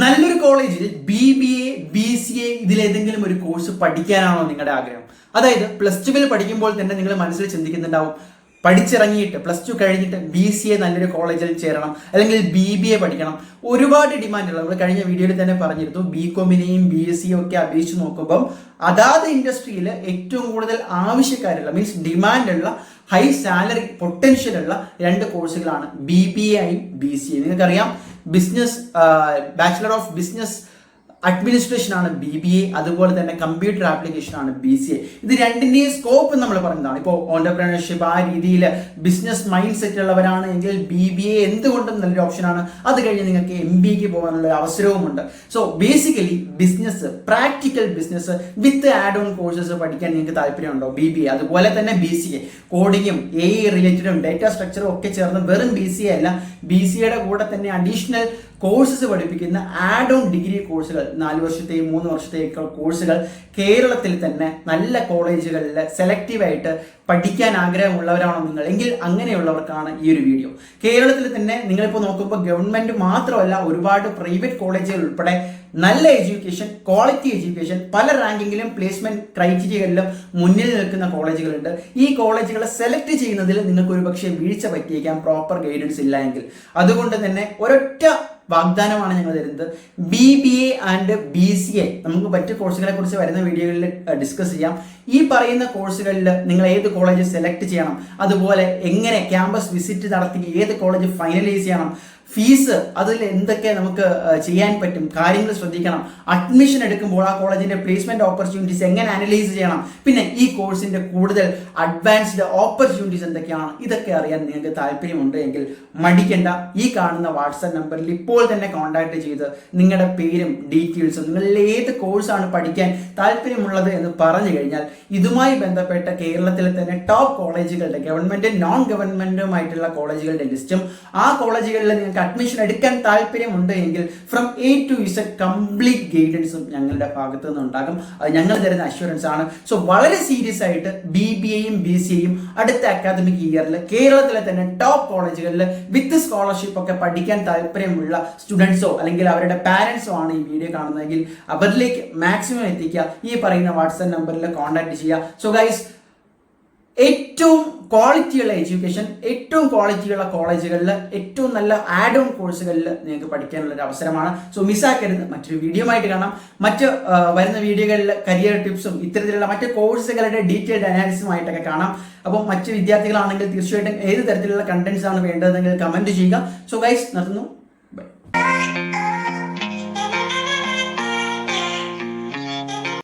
നല്ലൊരു കോളേജിൽ BBA BCA ഇതിലേതെങ്കിലും ഒരു കോഴ്സ് പഠിക്കാനാണോ നിങ്ങളുടെ ആഗ്രഹം? അതായത് +2 പഠിക്കുമ്പോൾ തന്നെ നിങ്ങൾ മനസ്സിൽ ചിന്തിക്കുന്നുണ്ടാവും, പഠിച്ചിറങ്ങിയിട്ട് +2 കഴിഞ്ഞിട്ട് BCA നല്ലൊരു കോളേജിൽ ചേരണം, അല്ലെങ്കിൽ BBA പഠിക്കണം. ഒരുപാട് ഡിമാൻഡുള്ള, നമ്മൾ കഴിഞ്ഞ വീഡിയോയിൽ തന്നെ പറഞ്ഞിരുന്നു, BCOMനെയും BSCയും ഒക്കെ അപേക്ഷിച്ച് നോക്കുമ്പം അതാത് ഇൻഡസ്ട്രിയിൽ ഏറ്റവും കൂടുതൽ ആവശ്യക്കാരുള്ള, മീൻസ് ഡിമാൻഡുള്ള, ഹൈ സാലറി പൊട്ടൻഷ്യൽ ഉള്ള 2 കോഴ്സുകളാണ് BBA BCA. നിങ്ങൾക്കറിയാം, business bachelor of business administration ആണ് BBA, അതുപോലെ തന്നെ കമ്പ്യൂട്ടർ ആപ്ലിക്കേഷൻ ആണ് BCA. ഇത് രണ്ടിന്റെയും സ്കോപ്പ് നമ്മൾ പറയുന്നതാണ്. ഇപ്പോൾ ഓണ്ടർപ്രണർഷിപ്പ്, ആ രീതിയിൽ ബിസിനസ് മൈൻഡ് സെറ്റ് ഉള്ളവരാണ് എങ്കിൽ BBA എന്തുകൊണ്ടും നല്ലൊരു ഓപ്ഷനാണ്. അത് കഴിഞ്ഞ് നിങ്ങൾക്ക് MBAക്ക് പോകാനുള്ള അവസരവുമുണ്ട്. So basically business, practical business with add on courses പഠിക്കാൻ നിങ്ങൾക്ക് താല്പര്യമുണ്ടോ? BBA അതുപോലെ തന്നെ BCA, കോഡിങ്ങും AI റിലേറ്റഡും ഡേറ്റ സ്ട്രക്ചറും ഒക്കെ ചേർന്ന് വെറും BCA അല്ല, BCAയുടെ കൂടെ തന്നെ അഡീഷണൽ കോഴ്സസ് പഠിപ്പിക്കുന്ന ആഡ് ഓൺ ഡിഗ്രി കോഴ്സുകൾ, 4 വർഷത്തെയും 3 വർഷത്തെയും കോഴ്സുകൾ കേരളത്തിൽ തന്നെ നല്ല കോളേജുകളിൽ സെലക്റ്റീവായിട്ട് പഠിക്കാൻ ആഗ്രഹമുള്ളവരാണോ നിങ്ങൾ എങ്കിൽ അങ്ങനെയുള്ളവർക്കാണ് ഈ ഒരു വീഡിയോ. കേരളത്തിൽ തന്നെ നിങ്ങളിപ്പോൾ നോക്കുമ്പോൾ ഗവൺമെന്റ് മാത്രമല്ല, ഒരുപാട് പ്രൈവറ്റ് കോളേജുകൾ ഉൾപ്പെടെ നല്ല എഡ്യൂക്കേഷൻ, ക്വാളിറ്റി എഡ്യൂക്കേഷൻ, പല റാങ്കിങ്ങിലും പ്ലേസ്മെന്റ് ക്രൈറ്റീരിയകളിലും മുന്നിൽ നിൽക്കുന്ന കോളേജുകളുണ്ട്. ഈ കോളേജുകളെ സെലക്ട് ചെയ്യുന്നതിൽ നിങ്ങൾക്ക് ഒരു പക്ഷേ വീഴ്ച പറ്റിയേക്കാം, പ്രോപ്പർ ഗൈഡൻസ് ഇല്ല എങ്കിൽ. അതുകൊണ്ട് തന്നെ ഒരൊറ്റ വാഗ്ദാനമാണ് ഞങ്ങൾ തരുന്നത്, BBA ആൻഡ് BCA നമുക്ക് മറ്റു കോഴ്സുകളെ കുറിച്ച് വരുന്ന വീഡിയോകളിൽ ഡിസ്കസ് ചെയ്യാം. ഈ പറയുന്ന കോഴ്സുകളിൽ നിങ്ങൾ ഏത് കോളേജ് സെലക്ട് ചെയ്യണം, അതുപോലെ എങ്ങനെ ക്യാമ്പസ് വിസിറ്റ് നടത്തി ഏത് കോളേജ് ഫൈനലൈസ് ചെയ്യണം, ഫീസ്, അതിൽ എന്തൊക്കെ നമുക്ക് ചെയ്യാൻ പറ്റും, കാര്യങ്ങൾ ശ്രദ്ധിക്കണം, അഡ്മിഷൻ എടുക്കുമ്പോൾ ആ കോളേജിന്റെ പ്ലേസ്മെന്റ് ഓപ്പർച്യൂണിറ്റീസ് എങ്ങനെ അനലൈസ് ചെയ്യണം, പിന്നെ ഈ കോഴ്സിന്റെ കൂടുതൽ അഡ്വാൻസ്ഡ് ഓപ്പർച്യൂണിറ്റീസ് എന്തൊക്കെയാണ്, ഇതൊക്കെ അറിയാൻ നിങ്ങൾക്ക് താല്പര്യമുണ്ട് എങ്കിൽ മടിക്കേണ്ട. ഈ കാണുന്ന വാട്സാപ്പ് നമ്പറിൽ ഇപ്പോൾ തന്നെ കോൺടാക്ട് ചെയ്ത് നിങ്ങളുടെ പേരും ഡീറ്റെയിൽസും, നിങ്ങളിൽ ഏത് കോഴ്സാണ് പഠിക്കാൻ താല്പര്യമുള്ളത് എന്ന് പറഞ്ഞു കഴിഞ്ഞാൽ ഇതുമായി ബന്ധപ്പെട്ട കേരളത്തിലെ തന്നെ ടോപ്പ് കോളേജുകളുടെ, ഗവൺമെന്റ് നോൺ ഗവൺമെന്റുമായിട്ടുള്ള കോളേജുകളുടെ ലിസ്റ്റും, ആ കോളേജുകളിൽ നിങ്ങൾക്ക് അഡ്മിഷൻ എടുക്കാൻ താല്പര്യമുണ്ട് എങ്കിൽ from A to Z complete ഗൈഡൻസും ഞങ്ങളുടെ ഭാഗത്തു നിന്ന് ഉണ്ടാകും. അത് ഞങ്ങൾ തരുന്ന അഷ്വറൻസ് ആണ്. സോ വളരെ സീരിയസ് ആയിട്ട് BBAയും BCAയും അടുത്ത അക്കാദമിക് ഇയറിൽ കേരളത്തിലെ തന്നെ ടോപ്പ് കോളേജുകളിൽ വിത്ത് സ്കോളർഷിപ്പ് ഒക്കെ പഠിക്കാൻ താല്പര്യമുള്ള സ്റ്റുഡൻസോ അല്ലെങ്കിൽ അവരുടെ പാരൻസോ ആണ് ഈ വീഡിയോ കാണുന്നതെങ്കിൽ അവരിലേക്ക് മാക്സിമം എത്തിക്കുക. ഈ പറയുന്ന വാട്സാപ്പ് നമ്പറിൽ കോൺടാക്ട് ചെയ്യുക. സോ ഗൈസ്, ഏറ്റവും ക്വാളിറ്റിയുള്ള എഡ്യൂക്കേഷൻ, ഏറ്റവും ക്വാളിറ്റിയുള്ള കോളേജുകളിൽ ഏറ്റവും നല്ല ആഡ് ഓൺ കോഴ്സുകളിൽ നിങ്ങൾക്ക് പഠിക്കാനുള്ള ഒരു അവസരമാണ്. സോ മിസ്സാക്കരുത്. മറ്റൊരു വീഡിയോ ആയിട്ട് കാണാം. മറ്റ് വരുന്ന വീഡിയോകളിൽ കരിയർ ടിപ്സും ഇത്തരത്തിലുള്ള മറ്റ് കോഴ്സുകളുടെ ഡീറ്റെയിൽഡ് അനാലിസിസുമായിട്ടൊക്കെ കാണാം. അപ്പോൾ മറ്റ് വിദ്യാർത്ഥികളാണെങ്കിൽ തീർച്ചയായിട്ടും ഏത് തരത്തിലുള്ള കണ്ടന്റ്സ് ആണ് വേണ്ടതെങ്കിൽ കമന്റ് ചെയ്യുക. സോ ഗൈസ്, നിർത്തുന്നു. ബൈ.